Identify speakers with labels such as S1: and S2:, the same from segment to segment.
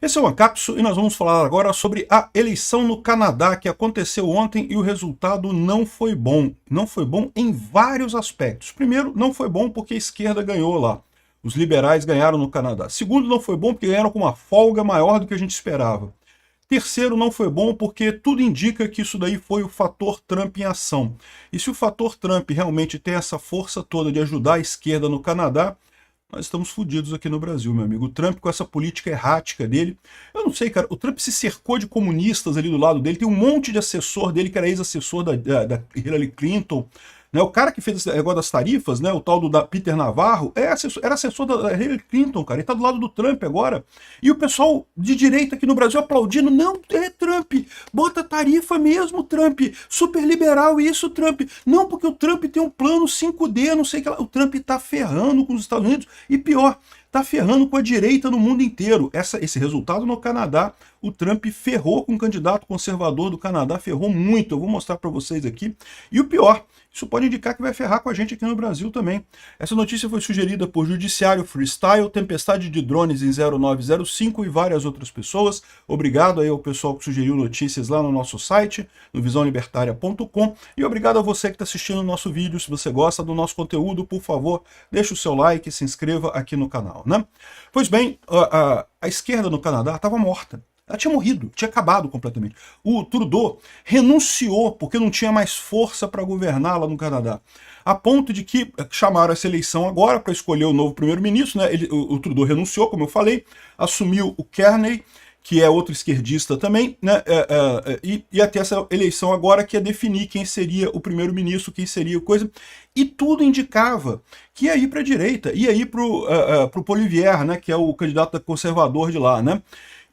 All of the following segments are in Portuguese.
S1: Esse é o Ancapsu e nós vamos falar agora sobre a eleição no Canadá que aconteceu ontem e o resultado não foi bom. Não foi bom em vários aspectos. Primeiro, não foi bom porque a esquerda ganhou lá. Os liberais ganharam no Canadá. Segundo, não foi bom porque ganharam com uma folga maior do que a gente esperava. Terceiro, não foi bom porque tudo indica que isso daí foi o fator Trump em ação. E se o fator Trump realmente tem essa força toda de ajudar a esquerda no Canadá, nós estamos fodidos aqui no Brasil, meu amigo. O Trump, com essa política errática dele, eu não sei, cara, o Trump se cercou de comunistas ali do lado dele, tem um monte de assessor dele que era ex-assessor da Hillary Clinton, né? O cara que fez esse negócio das tarifas, né, o tal do Peter Navarro, era assessor da Hillary Clinton, cara, ele tá do lado do Trump agora. E o pessoal de direita aqui no Brasil aplaudindo, não, Trump, bota tarifa mesmo, Trump, super liberal isso, Trump. Não, porque o Trump tem um plano 5D, não sei o que lá. O Trump tá ferrando com os Estados Unidos, e pior, tá ferrando com a direita no mundo inteiro. Esse resultado no Canadá, o Trump ferrou com o candidato conservador do Canadá, ferrou muito, eu vou mostrar para vocês aqui. E o pior, isso pode indicar que vai ferrar com a gente aqui no Brasil também. Essa notícia foi sugerida por Judiciário Freestyle, Tempestade de Drones em 0905 e várias outras pessoas. Obrigado aí ao pessoal que sugeriu notícias lá no nosso site, no visãolibertaria.com. E obrigado a você que está assistindo o nosso vídeo. Se você gosta do nosso conteúdo, por favor, deixe o seu like e se inscreva aqui no canal, né? Pois bem, a esquerda no Canadá estava morta. Ela tinha morrido, tinha acabado completamente. O Trudeau renunciou porque não tinha mais força para governar lá no Canadá. A ponto de que chamaram essa eleição agora para escolher o novo primeiro-ministro, né? O Trudeau renunciou, como eu falei, assumiu o Carney, que é outro esquerdista também, né? E ia ter essa eleição agora que ia definir quem seria o primeiro-ministro, quem seria coisa. E tudo indicava que ia ir para a direita, ia ir para o Poilievre, né? Que é o candidato conservador de lá, né?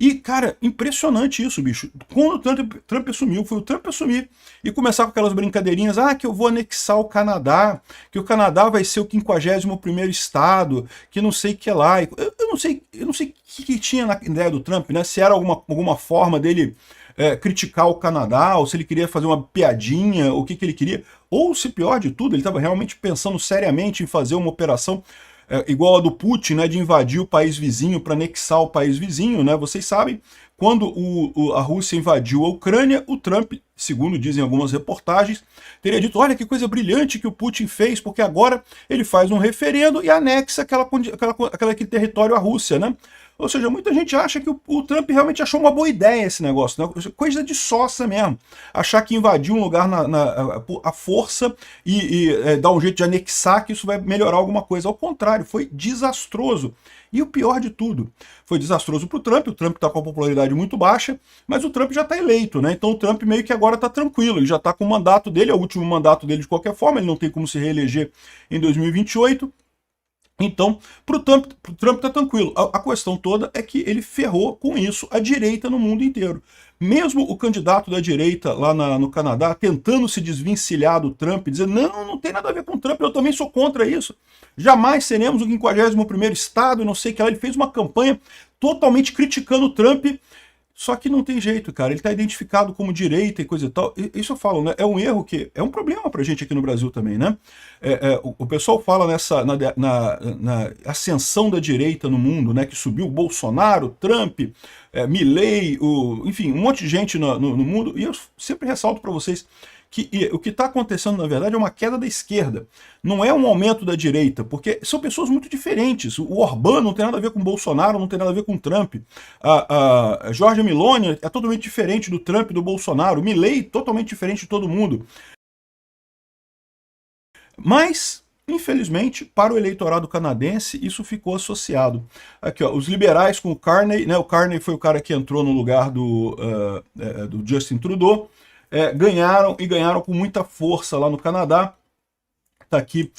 S1: E, cara, impressionante isso, bicho. Quando o Trump assumiu, foi o Trump assumir e começar com aquelas brincadeirinhas, que eu vou anexar o Canadá, que o Canadá vai ser o 51º estado, que não sei o que lá. Eu não sei o que tinha na ideia do Trump, né? Se era alguma forma dele criticar o Canadá, ou se ele queria fazer uma piadinha, o que ele queria. Ou, se pior de tudo, ele estava realmente pensando seriamente em fazer uma operação igual a do Putin, né, de invadir o país vizinho para anexar o país vizinho, né? Vocês sabem, quando a Rússia invadiu a Ucrânia, o Trump, segundo dizem algumas reportagens, teria dito, olha que coisa brilhante que o Putin fez, porque agora ele faz um referendo e anexa aquele território à Rússia, né? Ou seja, muita gente acha que o Trump realmente achou uma boa ideia esse negócio, né? Coisa de sócia mesmo. Achar que invadir um lugar à força e dar um jeito de anexar, que isso vai melhorar alguma coisa. Ao contrário, foi desastroso. E o pior de tudo, foi desastroso para o Trump está com a popularidade muito baixa, mas o Trump já está eleito, né? Então o Trump meio que agora está tranquilo, ele já está com o mandato dele, é o último mandato dele de qualquer forma, ele não tem como se reeleger em 2028. Então, para o Trump tá tranquilo. A questão toda é que ele ferrou com isso a direita no mundo inteiro. Mesmo o candidato da direita lá no Canadá tentando se desvencilhar do Trump, dizer, não tem nada a ver com o Trump, eu também sou contra isso. Jamais seremos o 51º estado, não sei o que lá. Ele fez uma campanha totalmente criticando o Trump. Só que não tem jeito, cara, ele está identificado como direita e coisa e tal. Isso eu falo, né? É um erro que é um problema pra gente aqui no Brasil também, né? O pessoal fala na ascensão da direita no mundo, né? Que subiu o Bolsonaro, Trump, Milley, enfim, um monte de gente no mundo. E eu sempre ressalto para vocês que o que está acontecendo, na verdade, é uma queda da esquerda. Não é um aumento da direita, porque são pessoas muito diferentes. O Orbán não tem nada a ver com o Bolsonaro, não tem nada a ver com o Trump. A Giorgia Meloni é totalmente diferente do Trump e do Bolsonaro. O Milley totalmente diferente de todo mundo. Mas, infelizmente, para o eleitorado canadense, isso ficou associado. Aqui, ó, os liberais com o Carney, né? O Carney foi o cara que entrou no lugar do Justin Trudeau. Ganharam com muita força lá no Canadá. Está aqui,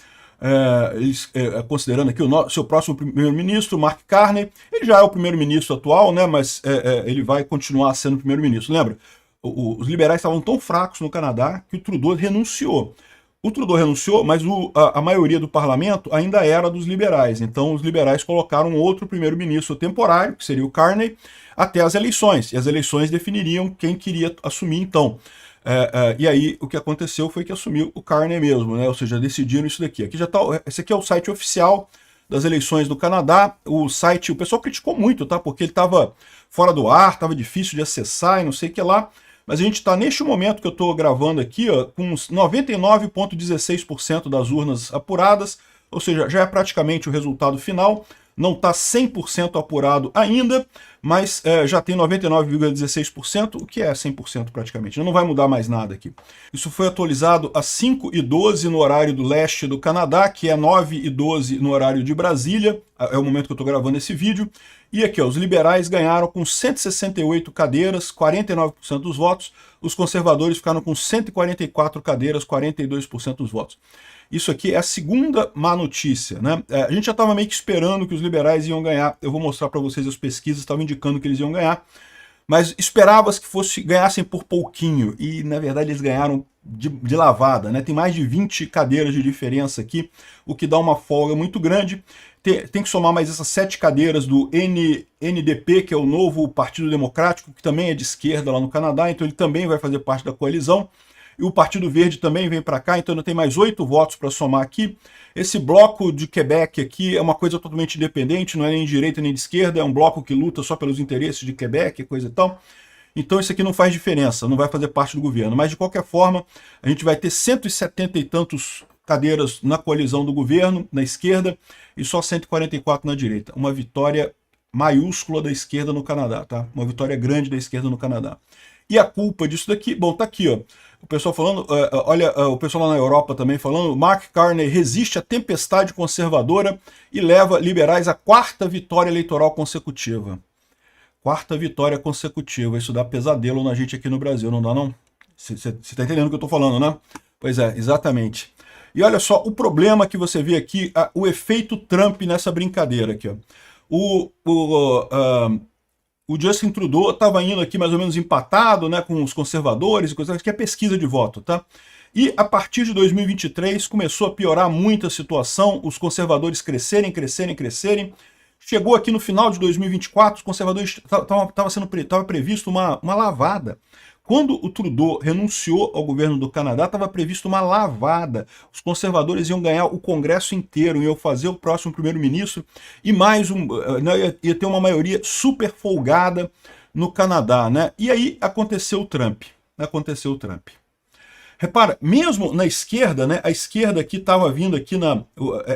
S1: eles considerando aqui o seu próximo primeiro-ministro, Mark Carney. Ele já é o primeiro-ministro atual, né, mas ele vai continuar sendo primeiro-ministro. Lembra? Os liberais estavam tão fracos no Canadá que o Trudeau renunciou. O Trudeau renunciou, mas a maioria do parlamento ainda era dos liberais. Então os liberais colocaram outro primeiro-ministro temporário, que seria o Carney, até as eleições. E as eleições definiriam quem queria assumir então. E aí o que aconteceu foi que assumiu o Carney mesmo, né? Ou seja, decidiram isso daqui. Aqui já tá, esse aqui é o site oficial das eleições do Canadá. O site, o pessoal criticou muito, tá? Porque ele estava fora do ar, estava difícil de acessar e não sei o que lá. Mas a gente está, neste momento que eu estou gravando aqui, ó, com 99,16% das urnas apuradas, ou seja, já é praticamente o resultado final. Não está 100% apurado ainda, mas já tem 99,16%, o que é 100% praticamente. Não vai mudar mais nada aqui. Isso foi atualizado às 5h12 no horário do leste do Canadá, que é 9h12 no horário de Brasília. É o momento que eu estou gravando esse vídeo. E aqui, ó, os liberais ganharam com 168 cadeiras, 49% dos votos. Os conservadores ficaram com 144 cadeiras, 42% dos votos. Isso aqui é a segunda má notícia, né? A gente já estava meio que esperando que os liberais iam ganhar. Eu vou mostrar para vocês, as pesquisas estavam indicando que eles iam ganhar. Mas esperava-se que ganhassem por pouquinho. E, na verdade, eles ganharam de lavada, né? Tem mais de 20 cadeiras de diferença aqui, o que dá uma folga muito grande. Tem que somar mais essas 7 cadeiras do NDP, que é o novo Partido Democrático, que também é de esquerda lá no Canadá, então ele também vai fazer parte da coalizão. E o Partido Verde também vem para cá, então ainda tem mais 8 votos para somar aqui. Esse bloco de Quebec aqui é uma coisa totalmente independente, não é nem de direita nem de esquerda, é um bloco que luta só pelos interesses de Quebec, coisa e tal. Então isso aqui não faz diferença, não vai fazer parte do governo. Mas de qualquer forma, a gente vai ter 170 e tantos cadeiras na coalizão do governo, na esquerda, e só 144 na direita. Uma vitória maiúscula da esquerda no Canadá, tá? Uma vitória grande da esquerda no Canadá. E a culpa disso daqui, bom, tá aqui, ó. O pessoal falando, olha, o pessoal lá na Europa também falando, Mark Carney resiste à tempestade conservadora e leva liberais à 4ª vitória eleitoral consecutiva. 4ª vitória consecutiva, isso dá pesadelo na gente aqui no Brasil, não dá não? Você tá entendendo o que eu tô falando, né? Pois é, exatamente. E olha só, o problema que você vê aqui, o efeito Trump nessa brincadeira aqui, ó. O Justin Trudeau estava indo aqui mais ou menos empatado, né, com os conservadores e coisas, que é pesquisa de voto, tá? E a partir de 2023 começou a piorar muito a situação, os conservadores crescerem. Chegou aqui no final de 2024, os conservadores estava previsto uma lavada. Quando o Trudeau renunciou ao governo do Canadá, estava previsto uma lavada. Os conservadores iam ganhar o Congresso inteiro, iam fazer o próximo primeiro-ministro e mais ia ter uma maioria super folgada no Canadá, né? E aí aconteceu o Trump. Repara, mesmo na esquerda, né? A esquerda aqui estava vindo aqui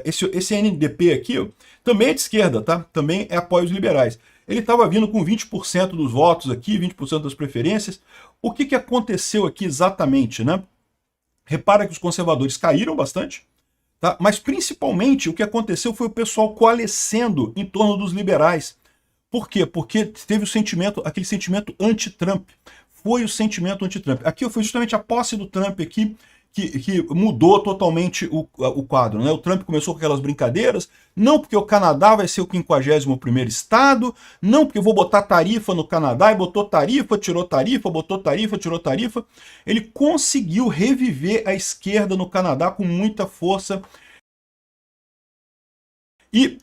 S1: esse NDP aqui, ó, também é de esquerda, tá? Também é apoio aos liberais. Ele estava vindo com 20% dos votos aqui, 20% das preferências. O que aconteceu aqui exatamente, né? Repara que os conservadores caíram bastante, tá? Mas principalmente o que aconteceu foi o pessoal coalescendo em torno dos liberais. Por quê? Porque teve aquele sentimento anti-Trump. Foi o sentimento anti-Trump. Aqui foi justamente a posse do Trump aqui que mudou totalmente o quadro, né? O Trump começou com aquelas brincadeiras, não porque o Canadá vai ser o 51º estado, não porque eu vou botar tarifa no Canadá, e botou tarifa, tirou tarifa, botou tarifa, tirou tarifa. Ele conseguiu reviver a esquerda no Canadá com muita força e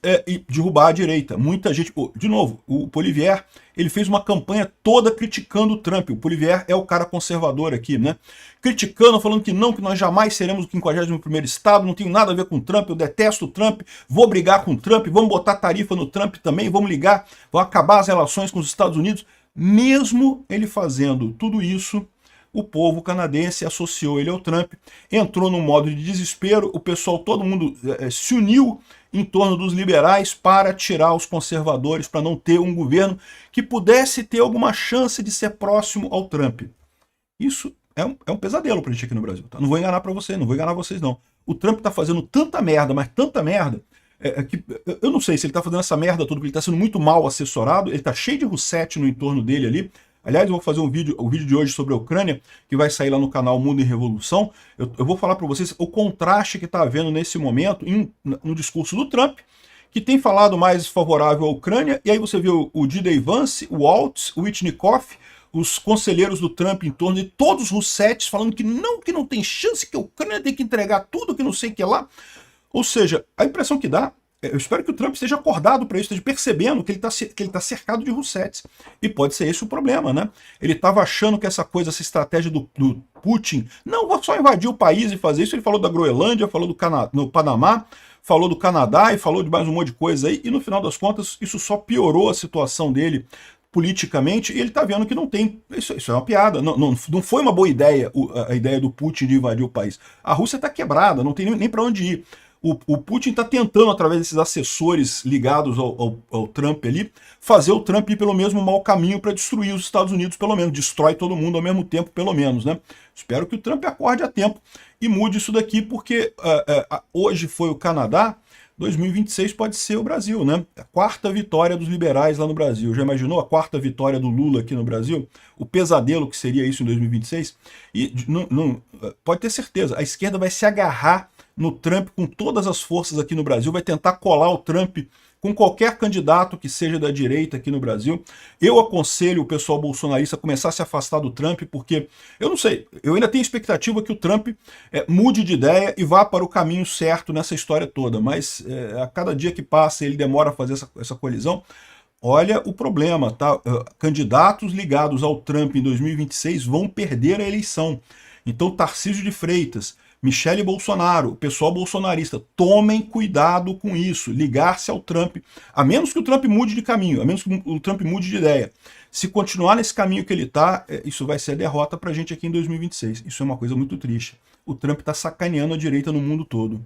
S1: derrubar a direita. Muita gente, de novo, o Poilievre, ele fez uma campanha toda criticando o Trump. O Poilievre é o cara conservador aqui, né? Criticando, falando que nós jamais seremos o 51º estado, não tem nada a ver com o Trump, eu detesto o Trump, vou brigar com o Trump, vamos botar tarifa no Trump também, vamos acabar as relações com os Estados Unidos. Mesmo ele fazendo tudo isso, o povo canadense associou ele ao Trump, entrou num modo de desespero, o pessoal, todo mundo se uniu em torno dos liberais para tirar os conservadores, para não ter um governo que pudesse ter alguma chance de ser próximo ao Trump. Isso é um pesadelo para a gente aqui no Brasil. Tá? Não vou enganar para você, não vou enganar vocês não. O Trump está fazendo tanta merda, mas tanta merda, que eu não sei se ele está fazendo essa merda toda, porque ele está sendo muito mal assessorado, ele está cheio de Rousseff no entorno dele ali. Aliás, eu vou fazer o vídeo de hoje sobre a Ucrânia, que vai sair lá no canal Mundo em Revolução. Eu vou falar para vocês o contraste que está havendo nesse momento no discurso do Trump, que tem falado mais favorável à Ucrânia, e aí você vê o J.D. Vance, o Waltz, o Witnikoff, os conselheiros do Trump em torno de todos os Roussettes falando que não tem chance, que a Ucrânia tem que entregar tudo, que não sei o que lá. Ou seja, a impressão que dá, eu espero que o Trump esteja acordado para isso, esteja percebendo que ele está cercado de Roussettes. E pode ser esse o problema, né? Ele estava achando que essa estratégia do Putin, não, vou só invadir o país e fazer isso. Ele falou da Groenlândia, falou do Panamá, falou do Canadá e falou de mais um monte de coisa aí, e no final das contas isso só piorou a situação dele politicamente, e ele está vendo que não tem. Isso é uma piada. Não foi uma boa ideia a ideia do Putin de invadir o país. A Rússia está quebrada, não tem nem para onde ir. O Putin está tentando, através desses assessores ligados ao Trump ali, fazer o Trump ir pelo mesmo mau caminho para destruir os Estados Unidos, pelo menos. Destrói todo mundo ao mesmo tempo, pelo menos, né? Espero que o Trump acorde a tempo e mude isso daqui, porque hoje foi o Canadá, 2026 pode ser o Brasil, né? A quarta vitória dos liberais lá no Brasil. Já imaginou a quarta vitória do Lula aqui no Brasil? O pesadelo que seria isso em 2026? E pode ter certeza, a esquerda vai se agarrar no Trump com todas as forças aqui no Brasil, vai tentar colar o Trump com qualquer candidato que seja da direita aqui no Brasil. Eu aconselho o pessoal bolsonarista a começar a se afastar do Trump, porque, eu não sei, eu ainda tenho expectativa que o Trump mude de ideia e vá para o caminho certo nessa história toda, mas a cada dia que passa ele demora a fazer essa colisão. Olha o problema, tá? Candidatos ligados ao Trump em 2026 vão perder a eleição. Então, Tarcísio de Freitas, Michele Bolsonaro, o pessoal bolsonarista, tomem cuidado com isso, ligar-se ao Trump, a menos que o Trump mude de caminho, a menos que o Trump mude de ideia. Se continuar nesse caminho que ele está, isso vai ser a derrota para a gente aqui em 2026. Isso é uma coisa muito triste. O Trump está sacaneando a direita no mundo todo.